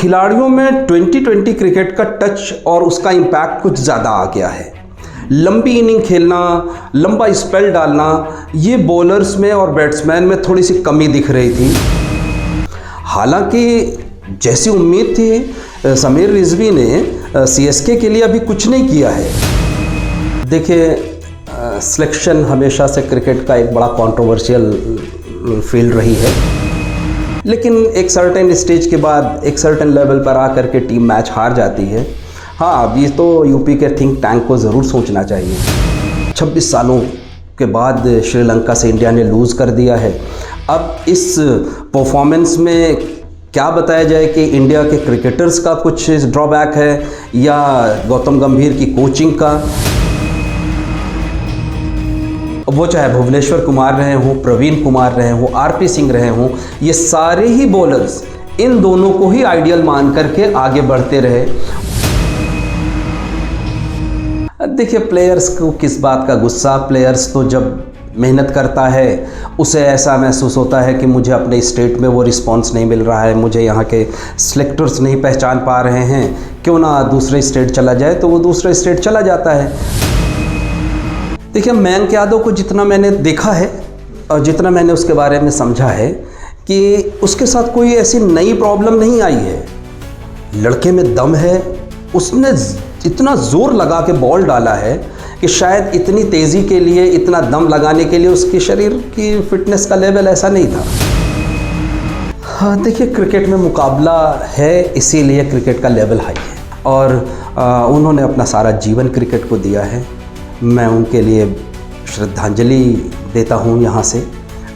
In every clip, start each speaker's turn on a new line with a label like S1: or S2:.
S1: खिलाड़ियों में 2020 क्रिकेट का टच और उसका इम्पैक्ट कुछ ज़्यादा आ गया है। लंबी इनिंग खेलना, लंबा स्पेल डालना, ये बॉलर्स में और बैट्समैन में थोड़ी सी कमी दिख रही थी। हालांकि जैसी उम्मीद थी, समीर रिजवी ने सीएसके के लिए अभी कुछ नहीं किया है। देखिए, सिलेक्शन हमेशा से क्रिकेट का एक बड़ा कंट्रोवर्शियल फील्ड रही है, लेकिन एक सर्टेन स्टेज के बाद एक सर्टेन लेवल पर आकर के टीम मैच हार जाती है। हाँ, अभी तो यूपी के थिंक टैंक को ज़रूर सोचना चाहिए। 26 सालों के बाद श्रीलंका से इंडिया ने लूज़ कर दिया है। अब इस परफॉर्मेंस में क्या बताया जाए कि इंडिया के क्रिकेटर्स का कुछ ड्रॉबैक है या गौतम गंभीर की कोचिंग का। वो चाहे भुवनेश्वर कुमार रहे हों, प्रवीण कुमार रहे हों, आरपी सिंह रहे हों, ये सारे ही बॉलर्स इन दोनों को ही आइडियल मान करके आगे बढ़ते रहे। देखिए, प्लेयर्स को किस बात का गुस्सा। प्लेयर्स तो जब मेहनत करता है उसे ऐसा महसूस होता है कि मुझे अपने स्टेट में वो रिस्पांस नहीं मिल रहा है, मुझे यहाँ के सिलेक्टर्स नहीं पहचान पा रहे हैं, क्यों ना दूसरे स्टेट चला जाए, तो वो दूसरे स्टेट चला जाता है। देखिए, मयंक यादव को जितना मैंने देखा है और जितना मैंने उसके बारे में समझा है कि उसके साथ कोई ऐसी नई प्रॉब्लम नहीं आई है। लड़के में दम है, उसने इतना ज़ोर लगा के बॉल डाला है कि शायद इतनी तेज़ी के लिए, इतना दम लगाने के लिए उसके शरीर की फिटनेस का लेवल ऐसा नहीं था। हाँ, देखिए, क्रिकेट में मुकाबला है, इसीलिए क्रिकेट का लेवल हाई है और उन्होंने अपना सारा जीवन क्रिकेट को दिया है। मैं उनके लिए श्रद्धांजलि देता हूँ यहाँ से।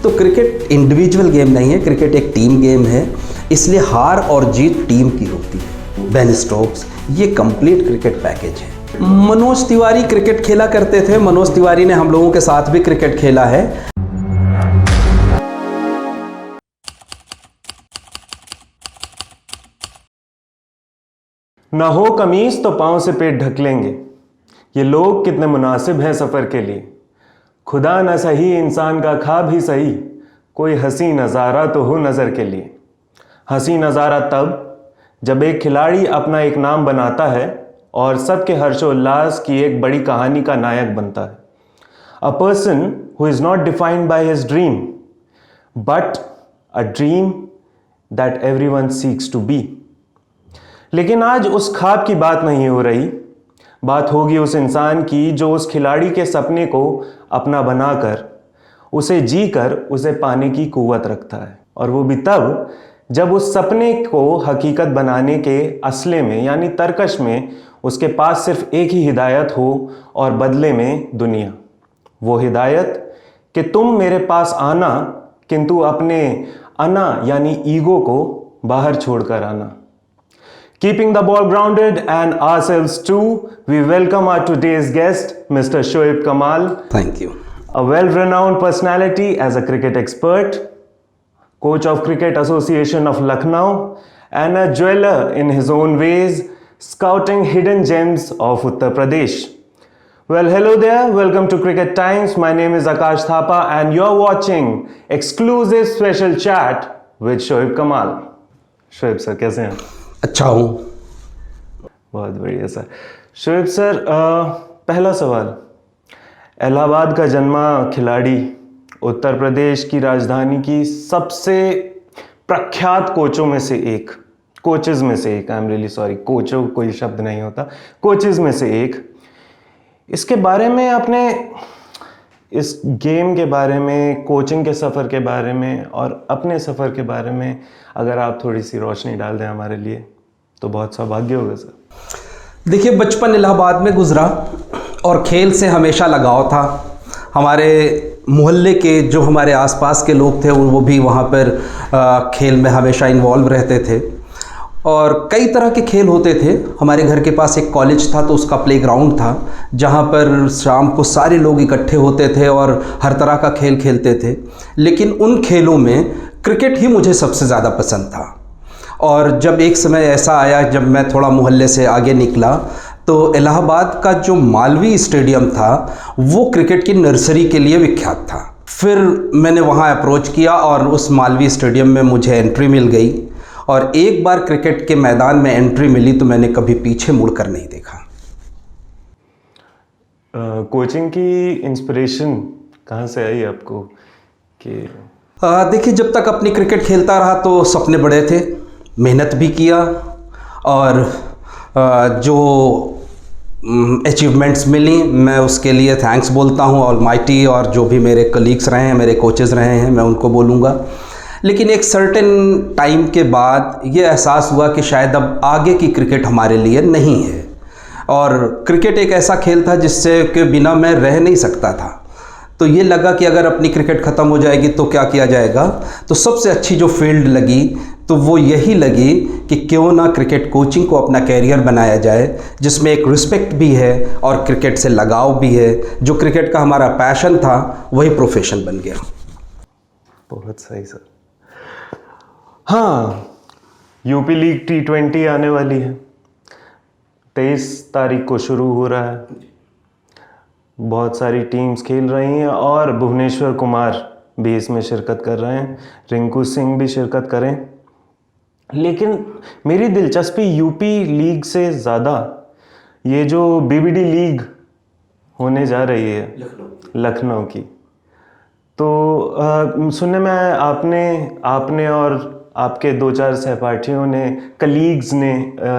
S1: तो क्रिकेट इंडिविजुअल गेम नहीं है, क्रिकेट एक टीम गेम है, इसलिए हार और जीत टीम की होती है। बेन स्टोक्स, ये कंप्लीट क्रिकेट पैकेज है। मनोज तिवारी क्रिकेट खेला करते थे। मनोज तिवारी ने हम लोगों के साथ भी क्रिकेट खेला है।
S2: ना हो कमीज तो पांव से पेट ढक लेंगे। ये लोग कितने मुनासिब हैं सफर के लिए। खुदा न सही इंसान का खा भी सही, कोई हंसी नज़ारा तो हो नज़र के लिए। हंसी नज़ारा तब जब एक खिलाड़ी अपना एक नाम बनाता है और सबके हर्षोल्लास की एक बड़ी कहानी का नायक बनता है। A person who is not defined by his dream but a dream that everyone seeks to be. लेकिन आज उस ख्वाब की बात नहीं हो रही, बात होगी उस इंसान की जो उस खिलाड़ी के सपने को अपना बनाकर, उसे जीकर उसे पाने की कुव्वत रखता है। और वो भी तब जब उस सपने को हकीकत बनाने के असले में यानी तरकश में उसके पास सिर्फ एक ही हिदायत हो और बदले में दुनिया। वो हिदायत कि तुम मेरे पास आना, किंतु अपने अना यानी ईगो को बाहर छोड़कर आना। Keeping the ball grounded and ourselves too, we welcome our today's guest, Mr. Shoaib Kamal.
S1: Thank you.
S2: A well-renowned personality as a cricket expert, coach of Cricket Association of Lucknow, and a jeweler in his own ways, scouting hidden gems of Uttar Pradesh. Well, hello there. Welcome to Cricket Times. My name is Akash Thapa and you're watching exclusive special chat with Shoaib Kamal. Shoaib sir, कैसे हैं?
S1: अच्छा हूँ।
S2: बहुत बढ़िया sir. Shoaib sir, पहला सवाल, इलाहाबाद का जन्मा खिलाड़ी, उत्तर प्रदेश की राजधानी की सबसे प्रख्यात कोचों में से एक, कोचेज़ में से एक, आई एम रियली सॉरी, कोचों कोई शब्द नहीं होता, कोचेज़ में से एक। इसके बारे में आपने, इस गेम के बारे में, कोचिंग के सफ़र के बारे में और अपने सफ़र के बारे में अगर आप थोड़ी सी रोशनी डाल दें हमारे लिए तो बहुत सौभाग्य होगा सर।
S1: देखिए, बचपन इलाहाबाद में गुजरा और खेल से हमेशा लगाव था। हमारे मोहल्ले के जो हमारे आसपास के लोग थे वो भी वहाँ पर खेल में हमेशा इन्वॉल्व रहते थे और कई तरह के खेल होते थे। हमारे घर के पास एक कॉलेज था तो उसका प्लेग्राउंड था जहाँ पर शाम को सारे लोग इकट्ठे होते थे और हर तरह का खेल खेलते थे। लेकिन उन खेलों में क्रिकेट ही मुझे सबसे ज़्यादा पसंद था। और जब एक समय ऐसा आया जब मैं थोड़ा मोहल्ले से आगे निकला तो इलाहाबाद का जो मालवीय स्टेडियम था वो क्रिकेट की नर्सरी के लिए विख्यात था। फिर मैंने वहाँ अप्रोच किया और उस मालवीय स्टेडियम में मुझे एंट्री मिल गई और एक बार क्रिकेट के मैदान में एंट्री मिली तो मैंने कभी पीछे मुड़कर नहीं देखा।
S2: कोचिंग की इंस्पिरेशन कहाँ से आई आपको कि
S1: देखिए, जब तक अपनी क्रिकेट खेलता रहा तो सपने बड़े थे, मेहनत भी किया और जो अचीवमेंट्स मिली मैं उसके लिए थैंक्स बोलता हूँ ऑलमाइटी, और जो भी मेरे कलीग्स रहे हैं, मेरे कोचेज़ रहे हैं, मैं उनको बोलूँगा। लेकिन एक सर्टेन टाइम के बाद ये एहसास हुआ कि शायद अब आगे की क्रिकेट हमारे लिए नहीं है, और क्रिकेट एक ऐसा खेल था जिससे के बिना मैं रह नहीं सकता था। तो ये लगा कि अगर अपनी क्रिकेट ख़त्म हो जाएगी तो क्या किया जाएगा। तो सबसे अच्छी जो फील्ड लगी तो वो यही लगी कि क्यों ना क्रिकेट कोचिंग को अपना कैरियर बनाया जाए, जिसमें एक रिस्पेक्ट भी है और क्रिकेट से लगाव भी है। जो क्रिकेट का हमारा पैशन था वही प्रोफेशन बन गया।
S2: बहुत सही सर। हाँ, यूपी लीग T20 आने वाली है, 23 तारीख को शुरू हो रहा है। बहुत सारी टीम्स खेल रही हैं और भुवनेश्वर कुमार भी इसमें शिरकत कर रहे हैं, रिंकू सिंह भी शिरकत करें। लेकिन मेरी दिलचस्पी यूपी लीग से ज़्यादा ये जो BBD लीग होने जा रही है लखनऊ की, तो सुनने में आपने और आपके 2-4 सहपाठियों ने, कलीग्स ने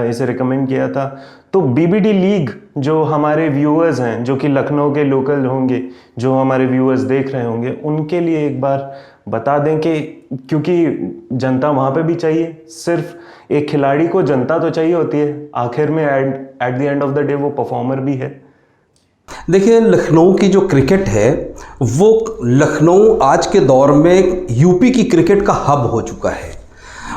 S2: इसे रिकमेंड किया था। तो BBD लीग जो हमारे व्यूअर्स हैं, जो कि लखनऊ के लोकल होंगे, जो हमारे व्यूअर्स देख रहे होंगे, उनके लिए एक बार बता दें कि क्योंकि जनता वहाँ पे भी चाहिए, सिर्फ एक खिलाड़ी को जनता तो चाहिए होती है, आखिर में at the end of the day वो परफॉर्मर भी है।
S1: देखिए, लखनऊ की जो क्रिकेट है वो लखनऊ आज के दौर में यूपी की क्रिकेट का हब हो चुका है।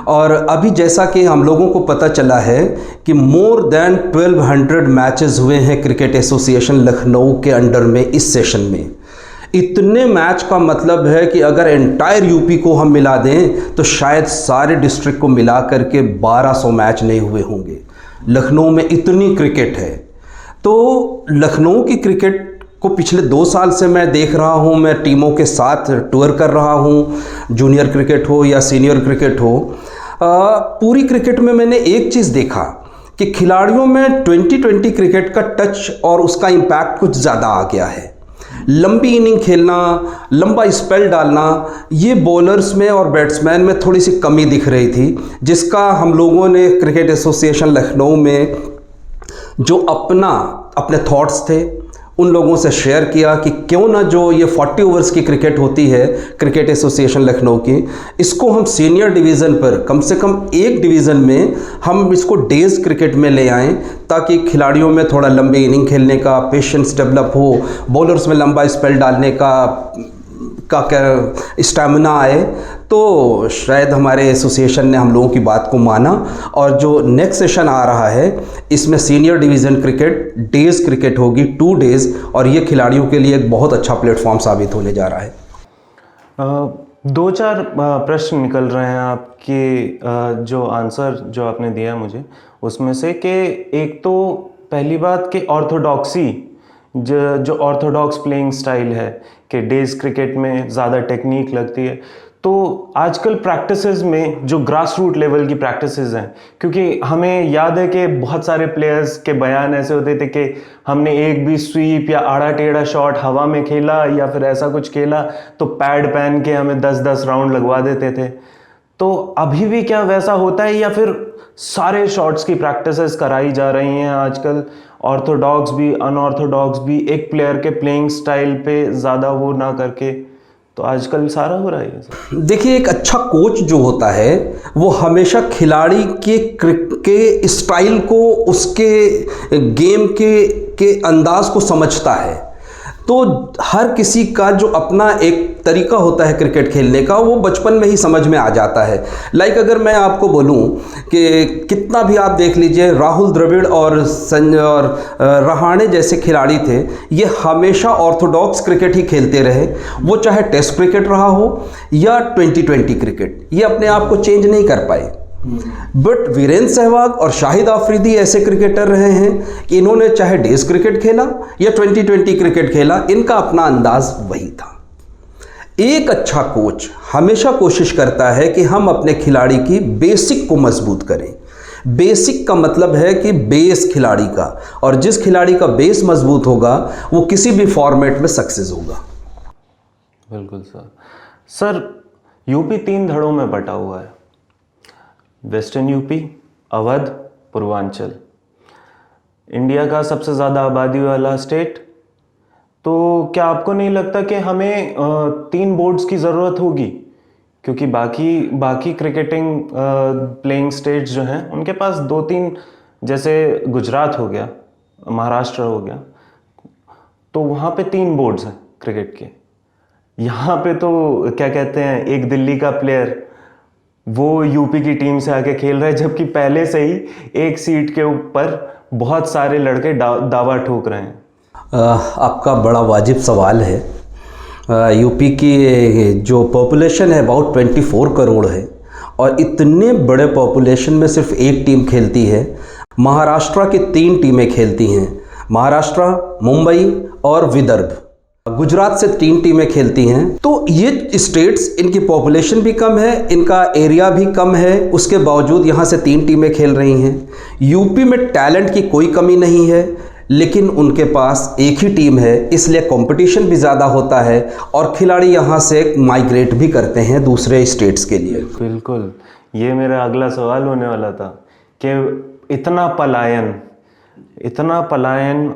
S1: और अभी जैसा कि हम लोगों को पता चला है कि मोर देन 1200 मैचेस हुए हैं क्रिकेट एसोसिएशन लखनऊ के अंडर में इस सेशन में। इतने मैच का मतलब है कि अगर एंटायर यूपी को हम मिला दें तो शायद सारे डिस्ट्रिक्ट को मिला करके 1200 मैच नहीं हुए होंगे। लखनऊ में इतनी क्रिकेट है। तो लखनऊ की क्रिकेट को पिछले 2 साल से मैं देख रहा हूँ, मैं टीमों के साथ टूर कर रहा हूँ, जूनियर क्रिकेट हो या सीनियर क्रिकेट हो। पूरी क्रिकेट में मैंने एक चीज़ देखा कि खिलाड़ियों में 2020 क्रिकेट का टच और उसका इम्पैक्ट कुछ ज़्यादा आ गया है। लंबी इनिंग खेलना, लंबा स्पेल डालना, ये बॉलर्स में और बैट्समैन में थोड़ी सी कमी दिख रही थी, जिसका हम लोगों ने क्रिकेट एसोसिएशन लखनऊ में जो अपने थॉट्स थे उन लोगों से शेयर किया कि क्यों ना जो ये 40 ओवर्स की क्रिकेट होती है क्रिकेट एसोसिएशन लखनऊ की, इसको हम सीनियर डिवीज़न पर कम से कम एक डिवीज़न में हम इसको डेज क्रिकेट में ले आएं, ताकि खिलाड़ियों में थोड़ा लंबी इनिंग खेलने का पेशेंस डेवलप हो, बॉलर्स में लंबा स्पेल डालने का स्टैमिना आए। तो शायद हमारे एसोसिएशन ने हम लोगों की बात को माना, और जो नेक्स्ट सेशन आ रहा है इसमें senior division cricket, days cricket होगी 2 डेज़, और ये खिलाड़ियों के लिए एक बहुत अच्छा प्लेटफॉर्म साबित होने जा रहा है।
S2: 2-4 प्रश्न निकल रहे हैं आपके जो आंसर जो आपने दिया मुझे उसमें से, कि एक तो पहली बात कि ऑर्थोडॉक्सी, जो ऑर्थोडॉक्स प्लेइंग स्टाइल है कि डेज क्रिकेट में ज़्यादा टेक्निक लगती है। तो आजकल प्रैक्टिसेस में जो ग्रास रूट लेवल की प्रैक्टिसेस हैं, क्योंकि हमें याद है कि बहुत सारे प्लेयर्स के बयान ऐसे होते थे कि हमने एक भी स्वीप या आड़ा टेढ़ा शॉट हवा में खेला या फिर ऐसा कुछ खेला तो पैड पहन के हमें 10-10 राउंड लगवा देते थे। तो अभी भी क्या वैसा होता है, या फिर सारे शॉट्स की प्रैक्टिसेस कराई जा रही हैं आजकल, ऑर्थोडॉक्स भी अनऑर्थोडॉक्स भी, एक प्लेयर के प्लेइंग स्टाइल पे ज़्यादा वो ना करके, तो आजकल सारा हो रहा है।
S1: देखिए, एक अच्छा कोच जो होता है वो हमेशा खिलाड़ी के स्टाइल को, उसके गेम के अंदाज को समझता है। तो हर किसी का जो अपना एक तरीका होता है क्रिकेट खेलने का, वो बचपन में ही समझ में आ जाता है। लाइक अगर मैं आपको बोलूं कि कितना भी आप देख लीजिए, राहुल द्रविड़ और रहाणे जैसे खिलाड़ी थे, ये हमेशा ऑर्थोडॉक्स क्रिकेट ही खेलते रहे। वो चाहे टेस्ट क्रिकेट रहा हो या 2020 क्रिकेट, ये अपने आप को चेंज नहीं कर पाए। बट वीरेंद्र सहवाग और शाहिद आफरीदी ऐसे क्रिकेटर रहे हैं कि इन्होंने चाहे डेज क्रिकेट खेला या 2020 क्रिकेट खेला, इनका अपना अंदाज वही था। एक अच्छा कोच हमेशा कोशिश करता है कि हम अपने खिलाड़ी की बेसिक को मजबूत करें। बेसिक का मतलब है कि बेस खिलाड़ी का, और जिस खिलाड़ी का बेस मजबूत होगा वो किसी भी फॉर्मेट में सक्सेस होगा।
S2: बिल्कुल सर। सर, यूपी 3 धड़ों में बटा हुआ है, western UP, Awadh, Purvanchal. India का सबसे ज़्यादा आबादी वाला स्टेट। तो क्या आपको नहीं लगता कि हमें 3 बोर्ड्स की ज़रूरत होगी? क्योंकि बाकी क्रिकेटिंग प्लेइंग स्टेट्स जो हैं उनके पास 2-3, जैसे गुजरात हो गया, महाराष्ट्र हो गया, तो वहाँ पे 3 बोर्ड्स हैं क्रिकेट के। यहाँ पे तो क्या कहते हैं, एक दिल्ली का प्लेयर वो यूपी की टीम से आके खेल रहा है, जबकि पहले से ही एक सीट के ऊपर बहुत सारे लड़के दावा ठोक रहे हैं।
S1: आपका बड़ा वाजिब सवाल है। यूपी की जो पॉपुलेशन है अबाउट 24 करोड़ है, और इतने बड़े पॉपुलेशन में सिर्फ एक टीम खेलती है। महाराष्ट्र की 3 टीमें खेलती हैं, महाराष्ट्र, मुंबई और विदर्भ। गुजरात से 3 टीमें खेलती हैं। तो ये स्टेट्स, इनकी पॉपुलेशन भी कम है, इनका एरिया भी कम है, उसके बावजूद यहाँ से 3 टीमें खेल रही हैं। यूपी में टैलेंट की कोई कमी नहीं है, लेकिन उनके पास एक ही टीम है, इसलिए कंपटीशन भी ज़्यादा होता है और खिलाड़ी यहाँ से माइग्रेट भी करते हैं दूसरे स्टेट्स के लिए।
S2: बिल्कुल, ये मेरा अगला सवाल होने वाला था कि इतना पलायन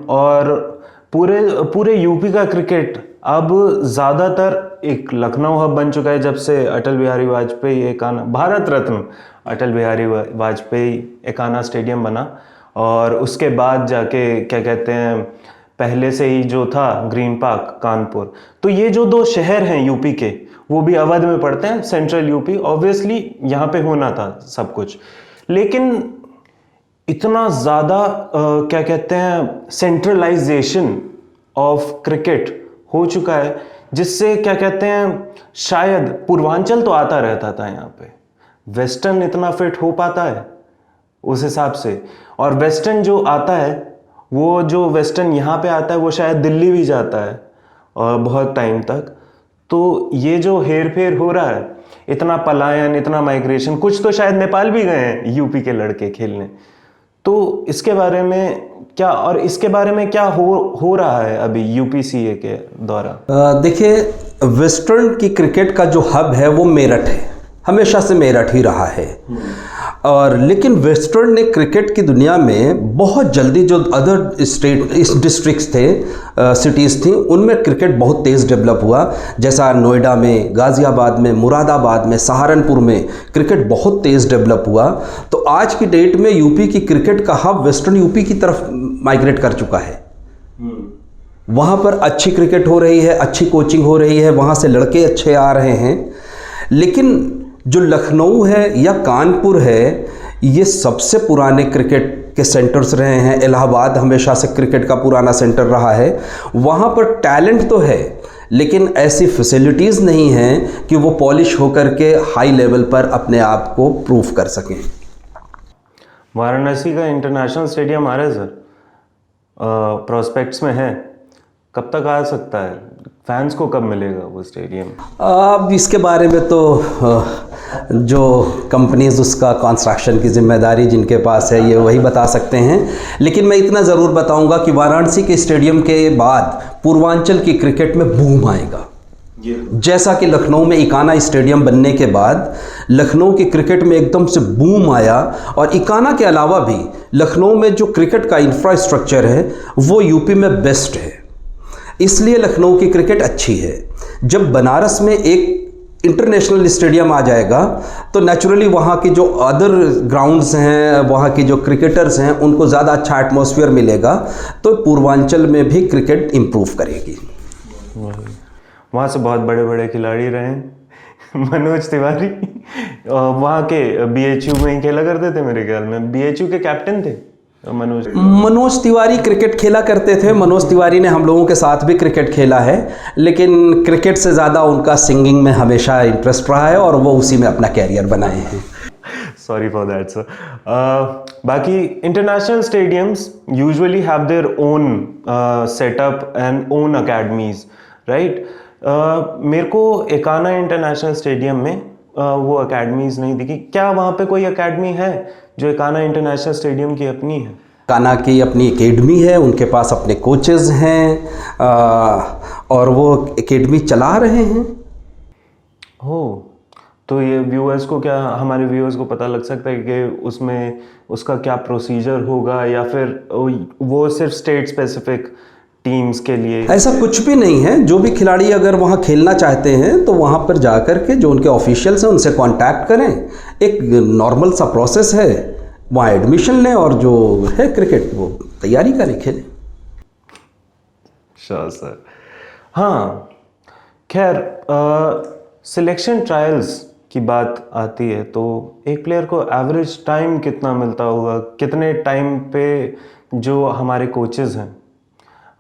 S2: और पूरे यूपी का क्रिकेट अब ज़्यादातर एक लखनऊ हब बन चुका है जब से अटल बिहारी वाजपेयी एकाना, भारत रत्न अटल बिहारी वाजपेयी एकाना स्टेडियम बना, और उसके बाद जाके क्या कहते हैं, पहले से ही जो था ग्रीन पार्क कानपुर। तो ये जो 2 शहर हैं यूपी के, वो भी अवध में पड़ते हैं, सेंट्रल यूपी। ऑब्वियसली यहाँ पे होना था सब कुछ, लेकिन इतना ज़्यादा क्या कहते हैं, सेंट्रलाइजेशन ऑफ क्रिकेट हो चुका है, जिससे क्या कहते हैं, शायद पूर्वांचल तो आता रहता था यहाँ पे, वेस्टर्न इतना फिट हो पाता है उस हिसाब से, और वेस्टर्न जो आता है, वो जो वेस्टर्न यहाँ पे आता है वो शायद दिल्ली भी जाता है और बहुत टाइम तक। तो ये जो हेर फेर हो रहा है, इतना पलायन, इतना माइग्रेशन, कुछ तो शायद नेपाल भी गए हैं यूपी के लड़के खेलने। तो इसके बारे में क्या, और इसके बारे में क्या हो रहा है अभी यूपीसीए के द्वारा?
S1: देखिए, वेस्टर्न की क्रिकेट का जो हब है वो मेरठ है, हमेशा से मेरठ ही रहा है। और लेकिन वेस्टर्न ने क्रिकेट की दुनिया में बहुत जल्दी, जो अदर स्टेट डिस्ट्रिक्ट्स थे, सिटीज़ थी, उनमें क्रिकेट बहुत तेज़ डेवलप हुआ। जैसा नोएडा में, गाज़ियाबाद में, मुरादाबाद में, सहारनपुर में क्रिकेट बहुत तेज़ डेवलप हुआ। तो आज की डेट में यूपी की क्रिकेट का हब वेस्टर्न यूपी की तरफ माइग्रेट कर चुका है। वहाँ पर अच्छी क्रिकेट हो रही है, अच्छी कोचिंग हो रही है, वहाँ से लड़के अच्छे आ रहे हैं। लेकिन जो लखनऊ है या कानपुर है, ये सबसे पुराने क्रिकेट के सेंटर्स रहे हैं। इलाहाबाद हमेशा से क्रिकेट का पुराना सेंटर रहा है। वहाँ पर टैलेंट तो है, लेकिन ऐसी फैसिलिटीज़ नहीं हैं कि वो पॉलिश होकर के हाई लेवल पर अपने आप को प्रूव कर सकें।
S2: वाराणसी का इंटरनेशनल स्टेडियम आ रहा है सर, प्रोस्पेक्ट्स में है, कब तक आ सकता है? फैंस को कब मिलेगा वो स्टेडियम?
S1: अब इसके बारे में तो जो कंपनीज उसका कंस्ट्रक्शन की जिम्मेदारी जिनके पास है, ये वही बता सकते हैं। लेकिन मैं इतना ज़रूर बताऊंगा कि वाराणसी के स्टेडियम के बाद पूर्वांचल की क्रिकेट में बूम आएगा। जैसा कि लखनऊ में इकाना स्टेडियम बनने के बाद लखनऊ की क्रिकेट में एकदम से बूम आया, और इकाना के अलावा भी लखनऊ में जो क्रिकेट का इंफ्रास्ट्रक्चर है वो यूपी में बेस्ट है, इसलिए लखनऊ की क्रिकेट अच्छी है। जब बनारस में एक इंटरनेशनल स्टेडियम आ जाएगा तो नेचुरली वहाँ की जो अदर ग्राउंड्स हैं, वहाँ की जो क्रिकेटर्स हैं, उनको ज़्यादा अच्छा एटमॉस्फेयर मिलेगा, तो पूर्वांचल में भी क्रिकेट इम्प्रूव करेगी।
S2: वहाँ से बहुत बड़े बड़े खिलाड़ी रहे हैं। मनोज तिवारी वहाँ के बीएचयू में ही खेला करते थे, मेरे ख्याल में बीएचयू के कैप्टन थे
S1: मनोज तिवारी क्रिकेट खेला करते थे। मनोज तिवारी ने हम लोगों के साथ भी क्रिकेट खेला है, लेकिन क्रिकेट से ज़्यादा उनका सिंगिंग में हमेशा इंटरेस्ट रहा है और वो उसी में अपना कैरियर बनाए हैं।
S2: Sorry for that sir. बाकी international stadiums usually have their own setup and own academies, right? मेरे को एकाना इंटरनेशनल स्टेडियम में वो अकेडमीज नहीं दिखी। क्या वहाँ पे कोई एकेडमी है जो एकाना इंटरनेशनल स्टेडियम की अपनी है?
S1: काना की अपनी एकेडमी है, उनके पास अपने कोचेज़ हैं और वो एकेडमी चला रहे हैं।
S2: हो तो ये व्यूअर्स को, क्या हमारे व्यूअर्स को पता लग सकता है कि उसमें उसका क्या प्रोसीजर होगा, या फिर वो सिर्फ स्टेट स्पेसिफिक टीम्स के लिए?
S1: ऐसा कुछ भी नहीं है। जो भी खिलाड़ी अगर वहाँ खेलना चाहते हैं तो वहाँ पर जा कर के जो उनके ऑफिशियल्स हैं उनसे कांटेक्ट करें। एक नॉर्मल सा प्रोसेस है, वहाँ एडमिशन लें और जो है क्रिकेट वो तैयारी करें, खेलें।
S2: Sure sir. हाँ, खैर सिलेक्शन ट्रायल्स की बात आती है तो एक प्लेयर को एवरेज टाइम कितना मिलता होगा? कितने टाइम पे जो हमारे कोचेज़ हैं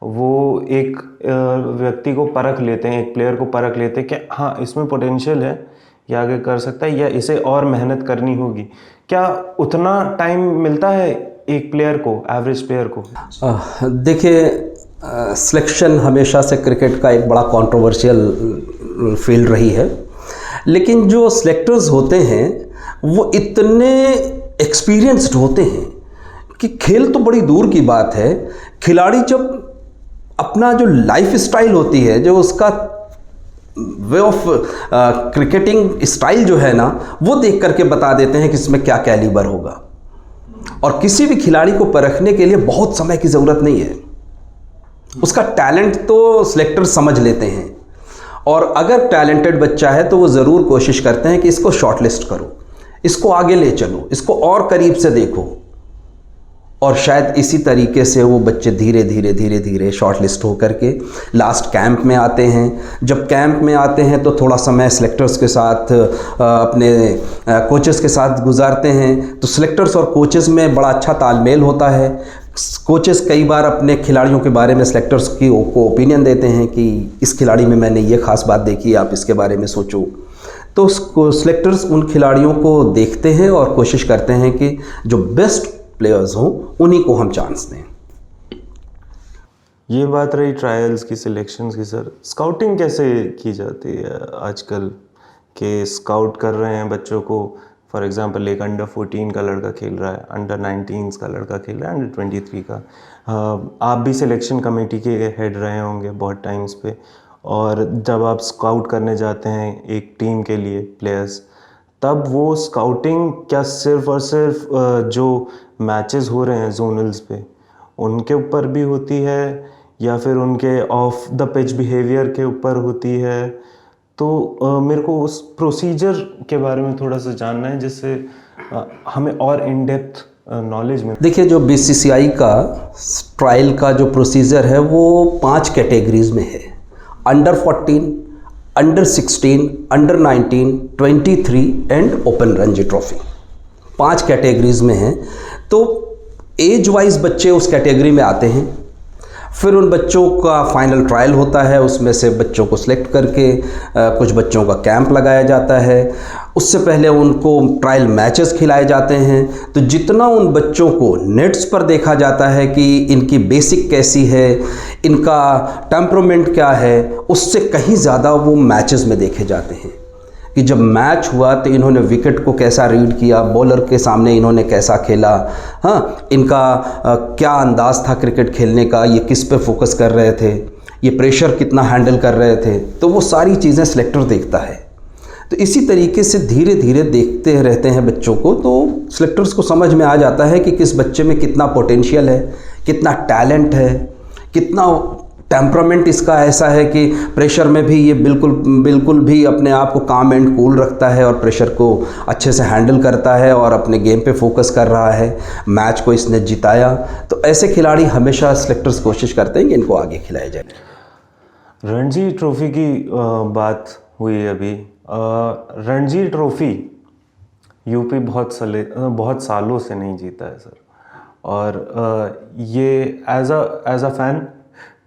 S2: वो एक व्यक्ति को परख लेते हैं, एक प्लेयर को परख लेते हैं कि हाँ इसमें पोटेंशियल है, ये आगे कर सकता है, या इसे और मेहनत करनी होगी? क्या उतना टाइम मिलता है एक प्लेयर को, एवरेज प्लेयर को?
S1: देखिए, सिलेक्शन हमेशा से क्रिकेट का एक बड़ा कंट्रोवर्शियल फील्ड रही है, लेकिन जो सिलेक्टर्स होते हैं वो इतने एक्सपीरियंस्ड होते हैं कि खेल तो बड़ी दूर की बात है, खिलाड़ी जब अपना जो लाइफ स्टाइल होती है, जो उसका वे ऑफ क्रिकेटिंग स्टाइल जो है ना, वो देख करके बता देते हैं कि इसमें क्या कैलिबर होगा। और किसी भी खिलाड़ी को परखने के लिए बहुत समय की ज़रूरत नहीं है, उसका टैलेंट तो सिलेक्टर समझ लेते हैं। और अगर टैलेंटेड बच्चा है तो वो ज़रूर कोशिश करते हैं कि इसको शॉर्टलिस्ट करो, इसको आगे ले चलो, इसको और करीब से देखो। और शायद इसी तरीके से वो बच्चे धीरे धीरे शॉर्ट लिस्ट होकर के लास्ट कैंप में आते हैं। जब कैंप में आते हैं तो थोड़ा समय सिलेक्टर्स के साथ, अपने कोचेस के साथ गुजारते हैं, तो सिलेक्टर्स और कोचेस में बड़ा अच्छा तालमेल होता है। कोचेस कई बार अपने खिलाड़ियों के बारे में सिलेक्टर्स को ओपिनियन देते हैं कि इस खिलाड़ी में मैंने ये ख़ास बात देखी है, आप इसके बारे में सोचो। तो उसको सिलेक्टर्स उन खिलाड़ियों को देखते हैं और कोशिश करते हैं कि जो बेस्ट प्लेयर्स हों उन्हीं को हम चांस दें।
S2: ये बात रही ट्रायल्स की, सिलेक्शंस की। सर, स्काउटिंग कैसे की जाती है आजकल? के स्काउट कर रहे हैं बच्चों को, फॉर एग्जांपल एक अंडर 14 का लड़का खेल रहा है, अंडर 19 का लड़का खेल रहा है, अंडर 23 का। आप भी सिलेक्शन कमेटी के हेड रहे होंगे बहुत टाइम्स पे, और जब आप स्काउट करने जाते हैं एक टीम के लिए प्लेयर्स, तब वो स्काउटिंग क्या सिर्फ और सिर्फ जो मैचेस हो रहे हैं जोनल्स पे उनके ऊपर भी होती है, या फिर उनके ऑफ द पिच बिहेवियर के ऊपर होती है? तो मेरे को उस प्रोसीजर के बारे में थोड़ा सा जानना है, जिससे हमें और इन डेप्थ नॉलेज मिले।
S1: देखिए, जो बीसीसीआई का ट्रायल का जो प्रोसीजर है वो 5 कैटेगरीज में है। Under 14, under 16, under 19, 23 and open Ranji trophy, 5 categories में हैं। तो एज वाइज बच्चे उस कैटेगरी में आते हैं, फिर उन बच्चों का फाइनल ट्रायल होता है, उसमें से बच्चों को सिलेक्ट करके कुछ बच्चों का कैंप लगाया जाता है। उससे पहले उनको ट्रायल मैचेस खिलाए जाते हैं। तो जितना उन बच्चों को नेट्स पर देखा जाता है कि इनकी बेसिक कैसी है, इनका टेम्परामेंट क्या है, उससे कहीं ज़्यादा वो मैचेस में देखे जाते हैं कि जब मैच हुआ तो इन्होंने विकेट को कैसा रीड किया, बॉलर के सामने इन्होंने कैसा खेला, हाँ, इनका क्या अंदाज़ था क्रिकेट खेलने का, ये किस पे फोकस कर रहे थे, ये प्रेशर कितना हैंडल कर रहे थे। तो वो सारी चीज़ें सिलेक्टर देखता है। तो इसी तरीके से धीरे धीरे देखते रहते हैं बच्चों को, तो सिलेक्टर्स को समझ में आ जाता है कि किस बच्चे में कितना पोटेंशियल है, कितना टैलेंट है, कितना टेम्परामेंट इसका ऐसा है कि प्रेशर में भी ये बिल्कुल भी अपने आप को काम एंड कूल रखता है और प्रेशर को अच्छे से हैंडल करता है और अपने गेम पे फोकस कर रहा है। मैच को इसने जिताया। तो ऐसे खिलाड़ी हमेशा सिलेक्टर्स कोशिश करते हैं कि इनको आगे खिलाया जाए।
S2: रणजी ट्रॉफी की बात हुई अभी। रणजी ट्रॉफी यूपी बहुत सालों से नहीं जीता है सर, और ये एज अ फैन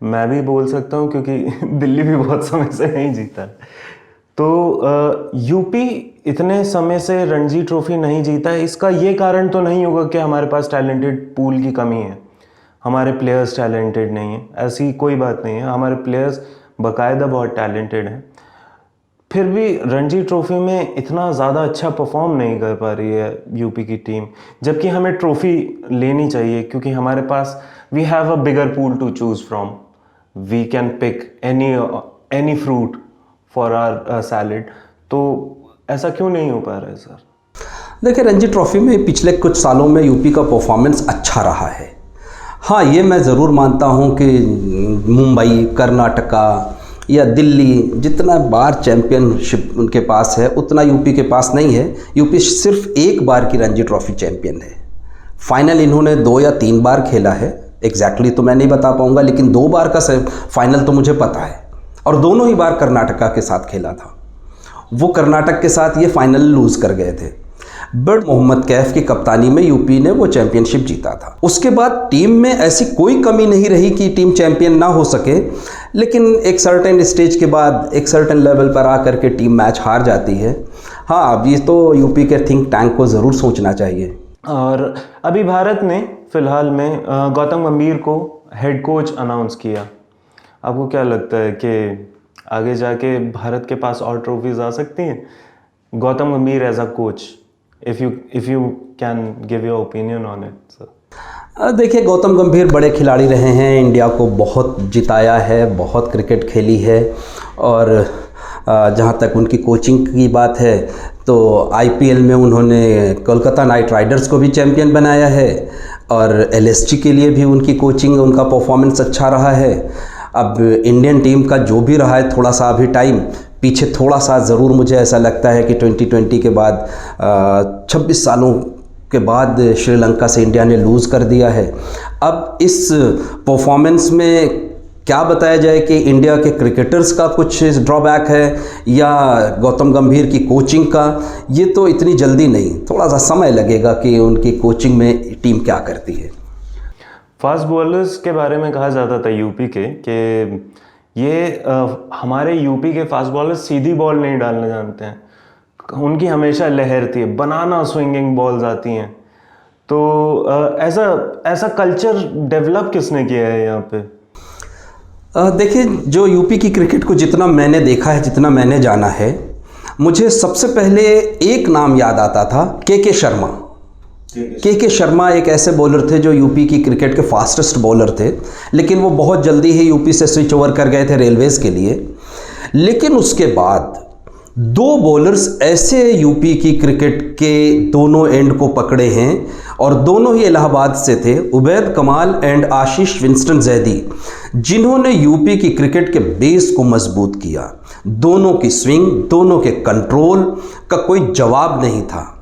S2: मैं भी बोल सकता हूँ, क्योंकि दिल्ली भी बहुत समय से नहीं जीता है। तो यूपी इतने समय से रणजी ट्रॉफी नहीं जीता है, इसका ये कारण तो नहीं होगा कि हमारे पास टैलेंटेड पूल की कमी है, हमारे प्लेयर्स टैलेंटेड नहीं है? ऐसी कोई बात नहीं है, हमारे प्लेयर्स बाकायदा बहुत टैलेंटेड हैं, फिर भी रणजी ट्रॉफी में इतना ज़्यादा अच्छा परफॉर्म नहीं कर पा रही है यूपी की टीम, जबकि हमें ट्रॉफी लेनी चाहिए क्योंकि हमारे पास we have a bigger pool to choose from, we can pick any fruit for our salad. तो ऐसा क्यों नहीं हो पा रहा है सर?
S1: देखिए, रणजी ट्रॉफी में पिछले कुछ सालों में यूपी का परफॉर्मेंस अच्छा रहा है। हाँ, ये मैं ज़रूर मानता हूँ कि मुंबई, कर्नाटका या दिल्ली जितना बार चैम्पियनशिप उनके पास है उतना यूपी के पास नहीं है। यूपी सिर्फ एक बार की रणजी ट्रॉफी चैम्पियन है। फाइनल इन्होंने 2 या 3 बार खेला है, एग्जैक्टली तो मैं नहीं बता पाऊँगा, लेकिन 2 बार का फाइनल तो मुझे पता है, और दोनों ही बार कर्नाटका के साथ खेला था। वो कर्नाटक के साथ ये फाइनल लूज़ कर गए थे, बट मोहम्मद कैफ की कप्तानी में यूपी ने वो चैंपियनशिप जीता था। उसके बाद टीम में ऐसी कोई कमी नहीं रही कि टीम चैंपियन ना हो सके, लेकिन एक सर्टेन स्टेज के बाद एक सर्टेन लेवल पर आकर के टीम मैच हार जाती है। हाँ, अब ये तो यूपी के थिंक टैंक को ज़रूर सोचना चाहिए।
S2: और अभी भारत ने फ़िलहाल में गौतम गंभीर को हेड कोच अनाउंस किया। आपको क्या लगता है कि आगे जाके भारत के पास और ट्रॉफीज आ सकती हैं? Gautam Gambhir as a coach, if you can give your opinion on it sir।
S1: देखिए, गौतम गंभीर बड़े खिलाड़ी रहे हैं, इंडिया को बहुत जिताया है, बहुत क्रिकेट खेली है, और जहाँ तक उनकी कोचिंग की बात है तो आईपीएल में उन्होंने कोलकाता नाइट राइडर्स को भी चैंपियन बनाया है, और एलएसजी के लिए भी उनकी कोचिंग, उनका परफॉर्मेंस अच्छा रहा है। अब इंडियन टीम का जो भी रहा है, थोड़ा सा अभी टाइम पीछे थोड़ा सा ज़रूर मुझे ऐसा लगता है कि 2020 के बाद 26 सालों के बाद श्रीलंका से इंडिया ने लूज़ कर दिया है। अब इस परफॉर्मेंस में क्या बताया जाए कि इंडिया के क्रिकेटर्स का कुछ ड्रॉबैक है या गौतम गंभीर की कोचिंग का, ये तो इतनी जल्दी नहीं, थोड़ा सा समय लगेगा कि उनकी कोचिंग में टीम क्या करती है।
S2: फास्ट बॉलर्स के बारे में कहा जाता था यूपी के कि ये हमारे यूपी के फास्ट बॉलर्स सीधी बॉल नहीं डालना जानते हैं, उनकी हमेशा लहरती है, बनाना स्विंगिंग बॉल्स आती हैं। तो ऐसा कल्चर डेवलप किसने किया है यहाँ पे?
S1: देखिए, जो यूपी की क्रिकेट को जितना मैंने देखा है, जितना मैंने जाना है, मुझे सबसे पहले एक नाम याद आता था, के शर्मा। के शर्मा एक ऐसे बॉलर थे जो यूपी की क्रिकेट के फास्टेस्ट बॉलर थे, लेकिन वो बहुत जल्दी ही यूपी से स्विच ओवर कर गए थे रेलवेज़ के लिए। लेकिन उसके बाद 2 बॉलर्स ऐसे यूपी की क्रिकेट के दोनों एंड को पकड़े हैं, और दोनों ही इलाहाबाद से थे, उबैद कमाल एंड आशीष विंस्टन जैदी, जिन्होंने यूपी की क्रिकेट के बेस को मजबूत किया। दोनों की स्विंग, दोनों के कंट्रोल का कोई जवाब नहीं था।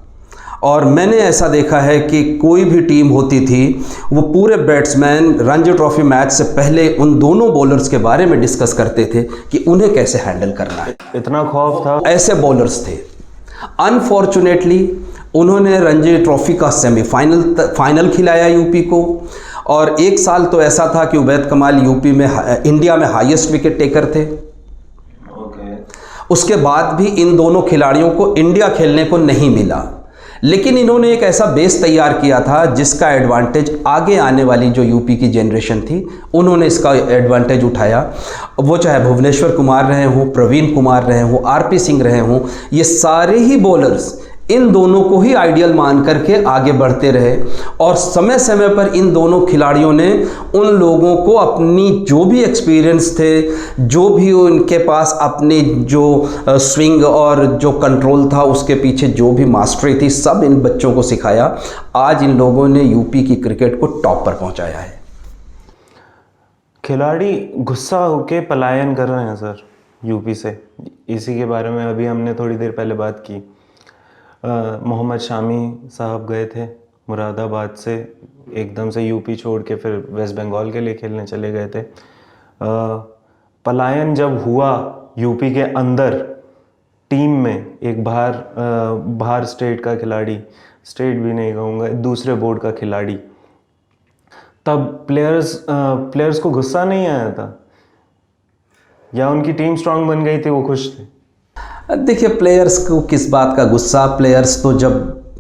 S1: और मैंने ऐसा देखा है कि कोई भी टीम होती थी, वो पूरे बैट्समैन रणजी ट्रॉफी मैच से पहले उन दोनों बॉलर्स के बारे में डिस्कस करते थे कि उन्हें कैसे हैंडल करना है।
S2: इतना खौफ था,
S1: ऐसे बॉलर्स थे। अनफॉर्चुनेटली उन्होंने रणजी ट्रॉफी का फाइनल खिलाया यूपी को, और एक साल तो ऐसा था कि उबैद कमाल यूपी में इंडिया में हाईएस्ट विकेट टेकर थे। उसके बाद भी इन दोनों खिलाड़ियों को इंडिया खेलने को नहीं मिला, लेकिन इन्होंने एक ऐसा बेस तैयार किया था जिसका एडवांटेज आगे आने वाली जो यूपी की जनरेशन थी, उन्होंने इसका एडवांटेज उठाया। वो चाहे भुवनेश्वर कुमार रहे हों, प्रवीण कुमार रहे हों, आरपी सिंह रहे हों, ये सारे ही बॉलर्स इन दोनों को ही आइडियल मान करके आगे बढ़ते रहे, और समय समय पर इन दोनों खिलाड़ियों ने उन लोगों को अपनी जो भी एक्सपीरियंस थे, जो भी उनके पास अपनी जो स्विंग और जो कंट्रोल था, उसके पीछे जो भी मास्टरी थी, सब इन बच्चों को सिखाया। आज इन लोगों ने यूपी की क्रिकेट को टॉप पर पहुंचाया है।
S2: खिलाड़ी गुस्सा होके पलायन कर रहे हैं सर यूपी से, इसी के बारे में अभी हमने थोड़ी देर पहले बात की। मोहम्मद शामी साहब गए थे मुरादाबाद से, एकदम से यूपी छोड़ के फिर वेस्ट बंगाल के लिए खेलने चले गए थे। पलायन जब हुआ यूपी के अंदर टीम में, एक बाहर स्टेट का खिलाड़ी, स्टेट भी नहीं कहूँगा, दूसरे बोर्ड का खिलाड़ी, तब प्लेयर्स को गुस्सा नहीं आया था, या उनकी टीम स्ट्रांग बन गई थी, वो खुश थे?
S1: देखिए, प्लेयर्स को किस बात का गुस्सा, प्लेयर्स तो जब